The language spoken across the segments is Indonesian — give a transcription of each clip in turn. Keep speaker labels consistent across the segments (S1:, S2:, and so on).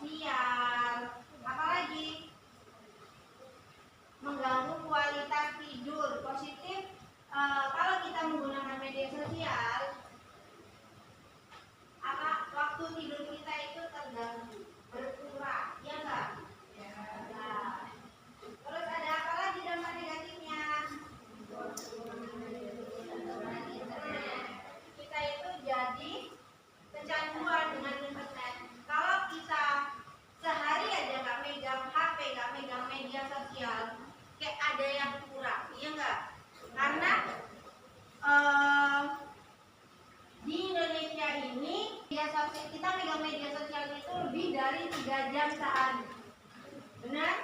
S1: sosial, apalagi mengganggu kualitas tidur. Positif, kalau kita menggunakan media sosial, waktu tidur kita itu terganggu, berkurang, ya enggak? Nah, terus ada apa lagi dampak negatifnya? Kita itu jadi kecanduan dengan internet. Kalau kita sehari aja nggak megang HP, nggak megang media sosial, kayak ada yang kurang, iya enggak? Karena di Indonesia ini kita megang media sosial itu lebih dari 3 jam sehari. Benar?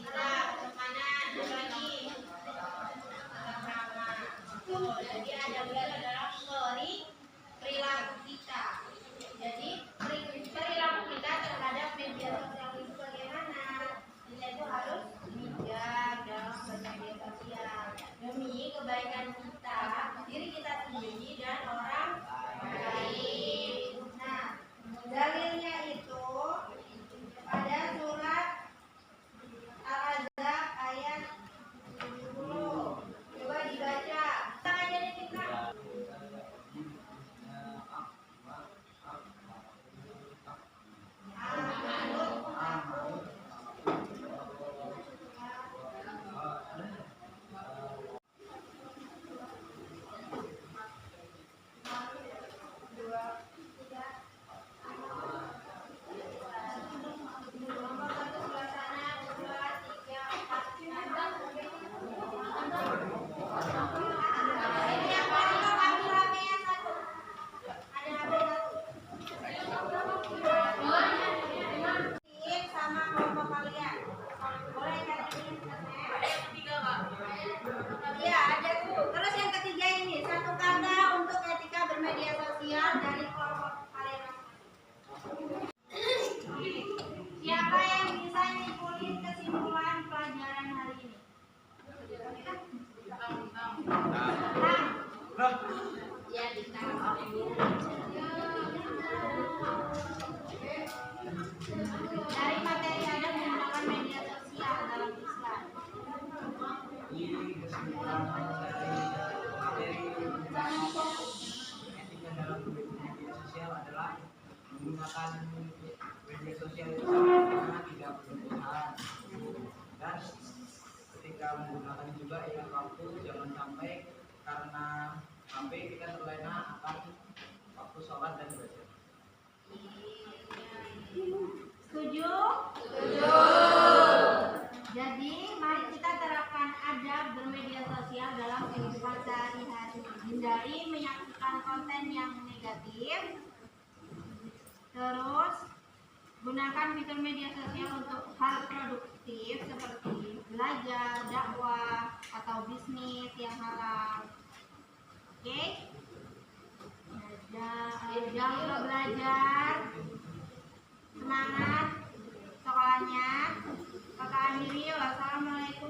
S1: Tidak, kanan, lagi. Jadi ada adalah perilaku kita. Jadi perilaku kita terhadap media sosial itu bagaimana? Kita itu harus bijak dalam bermedia sosial demi kebaikan kita, diri kita sendiri dan orang lain. Nah, dalilnya itu pada surat Al-Ahzab ayat 70. Coba dibaca. Tangannya dibuka. Iya, ada tuh. Terus yang ketiga ini, satu kata untuk etika bermedia sosial dari kelompok kalian. Siapa yang bisa nyimpulin kesimpulan pelajaran hari ini? Ya, dari materi ada menggunakan media sosial dalam Islam.
S2: Kesimpulan dari materi etika dalam media sosial adalah menggunakan media sosial itu karena tidak berlebihan, dan ketika menggunakan juga ingat waktu, jangan sampai karena sampai kita terlena akan waktu sholat dan belajar.
S1: Setuju? Setuju. Jadi mari kita terapkan adab bermedia sosial dalam kehidupan sehari-hari. Hindari menyaksikan konten yang negatif. Terus gunakan fitur media sosial untuk hal produktif seperti belajar, dakwah, atau bisnis yang halal. Oke? Jangan lupa belajar. Semangat sekolahnya. Kakak akhiri, wassalamualaikum.